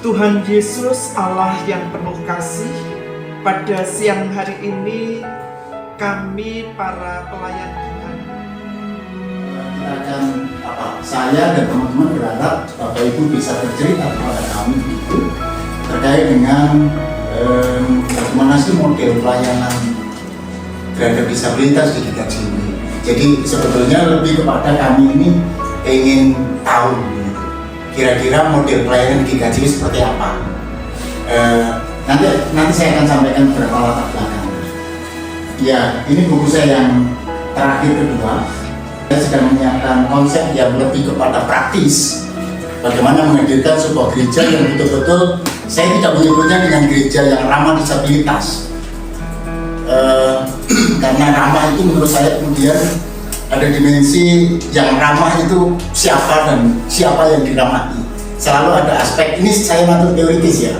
Tuhan Yesus, Allah yang penuh kasih, pada siang hari ini kami para pelayan Tuhan saya dan teman-teman berharap Bapak Ibu bisa bercerita kepada kami itu terkait dengan bagaimana sih model pelayanan terhadap disabilitas di GKJ ini. Jadi sebetulnya lebih kepada kami ini ingin tahu kira-kira model pelayanan di GKJ ini seperti apa. Nanti saya akan sampaikan beberapa latar belakang. Ya, ini buku saya yang terakhir kedua. Saya sedang menyiapkan konsep yang lebih kepada praktis. Bagaimana menghadirkan sebuah gereja yang betul-betul, saya tidak menyebutnya dengan gereja yang ramah disabilitas. Karena ramah itu menurut saya kemudian ada dimensi yang ramah itu siapa dan siapa yang diramahi. Selalu ada aspek, ini saya ngatur teoritis ya.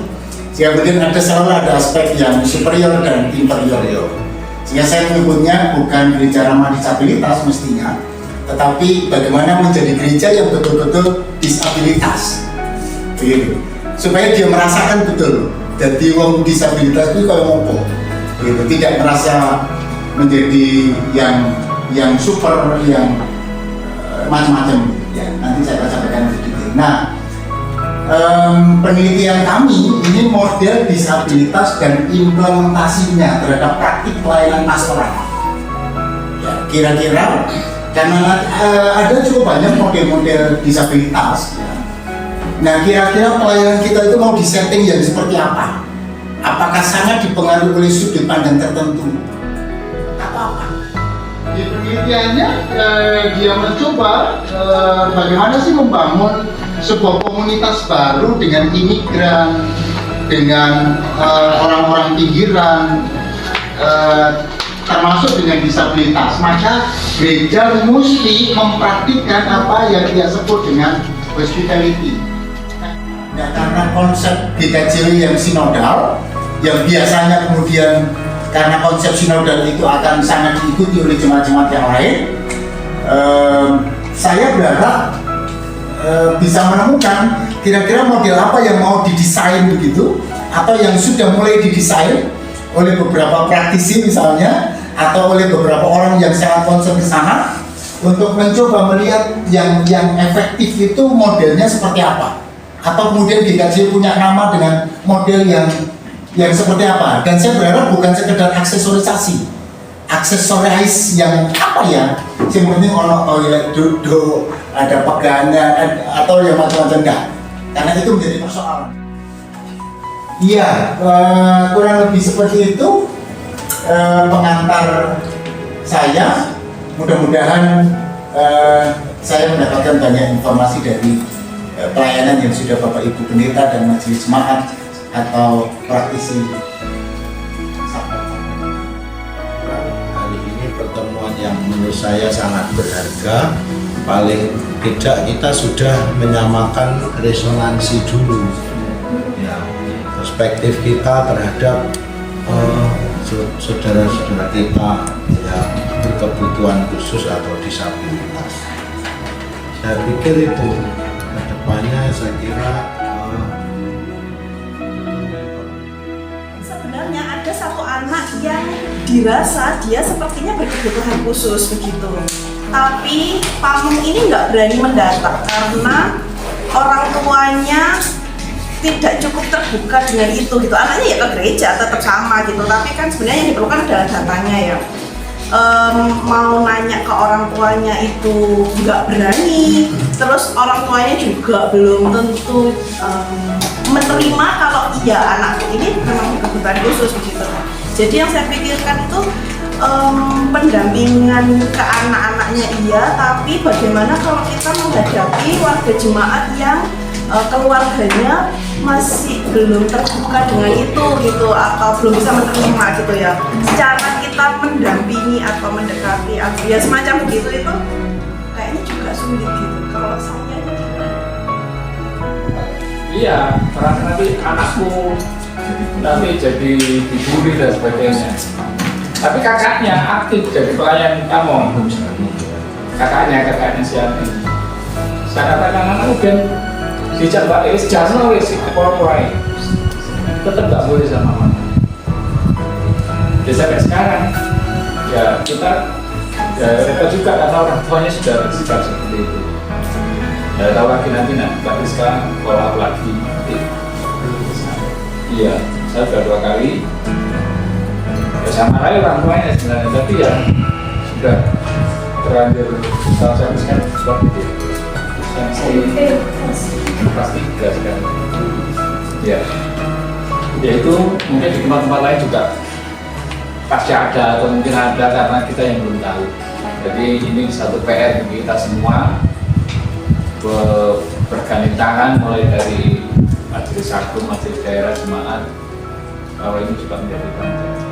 Kemudian selalu ada aspek yang superior dan inferior. Sehingga saya menyebutnya bukan gereja ramah disabilitas mestinya, tetapi bagaimana menjadi gereja yang betul-betul disabilitas. Begitu. Supaya dia merasakan betul. Jadi wong disabilitas itu kayak ngopo. Begitu. Tidak merasa menjadi yang super, yang macam-macam. Ya, nanti saya akan sampaikan sedikit. Nah, penelitian kami ini model disabilitas dan implementasinya terhadap praktik pelayanan pastoral. Ya, kira-kira karena ada cukup banyak model-model disabilitas. Ya. Nah, kira-kira pelayanan kita itu mau disetting yang seperti apa? Apakah sangat dipengaruhi oleh sudut pandang tertentu? Apa? Di penelitiannya dia mencoba bagaimana sih membangun sebuah komunitas baru dengan imigran, dengan orang-orang pinggiran, termasuk dengan disabilitas. Maka gereja mesti mempraktikkan apa yang dia sebut dengan hospitality. Nah, karena konsep GKJ yang sinodal, yang biasanya kemudian karena konsep sinodal itu akan sangat diikuti oleh jemaat-jemaat yang lain, saya berharap bisa menemukan kira-kira model apa yang mau didesain begitu, atau yang sudah mulai didesain oleh beberapa praktisi misalnya, atau oleh beberapa orang yang sangat concern ke sana untuk mencoba melihat yang efektif itu modelnya seperti apa, atau kemudian GKJ punya nama dengan model yang seperti apa. Dan saya berharap bukan sekedar aksesorize yang apa ya, yang penting ono toilet duduk, ada pegangan atau yang macam-macam, enggak, karena itu menjadi persoalan. Iya, kurang lebih seperti itu pengantar saya. Mudah-mudahan saya mendapatkan banyak informasi dari pelayanan yang sudah Bapak Ibu Pendeta dan Majelis Jemaat atau praktisi. Hari ini pertemuan yang menurut saya sangat berharga. Paling tidak kita sudah menyamakan resonansi dulu, ya, perspektif kita terhadap saudara-saudara kita yang berkebutuhan khusus atau disabilitas. Saya pikir itu kedepannya saya kira sebenarnya ada satu anak yang dirasa dia sepertinya berkebutuhan khusus begitu, tapi pamung ini nggak berani mendata karena orang tuanya tidak cukup terbuka dengan itu gitu. Anaknya ya ke gereja tetap sama gitu, tapi kan sebenarnya yang diperlukan adalah datanya ya. Mau nanya ke orang tuanya itu nggak berani, terus orang tuanya juga belum tentu menerima kalau iya anakku ini memang kebutuhan khusus begitu. Jadi yang saya pikirkan itu pendampingan ke anak-anaknya iya, tapi bagaimana kalau kita menghadapi warga jemaat yang keluarganya masih belum terbuka dengan itu gitu, atau belum bisa menerima gitu ya. Secara kita mendampingi atau mendekati atau ya semacam begitu itu kayaknya juga sulit gitu. Kalau saya iya, terasa nanti anakku nanti jadi dibully dan sebagainya. Tapi kakaknya aktif jadi pelayan kamu. Kakaknya siapa? Saya katakan anakku kan dijak Mbak Elis jangan wis kepala-palain tetap nggak boleh sama mama. Ya sampai sekarang ya kita ya repot juga karena orang tuanya sudah bersikap seperti itu. Ya tahu lagi nanti tapi sekarang kalau aku lagi iya saya sudah 2 kali ya sama lain orang tuanya sebenarnya tapi ya sudah terlanjur kalau saya kan seperti itu yang pasti tidak sekarang ya itu mungkin di tempat-tempat lain juga pasti ada atau mungkin ada karena kita yang belum tahu. Jadi ini satu PR bagi kita semua bergandeng tangan mulai dari majelis agung, majelis daerah, jemaat bahwa ini juga menjadi tanggung jawab.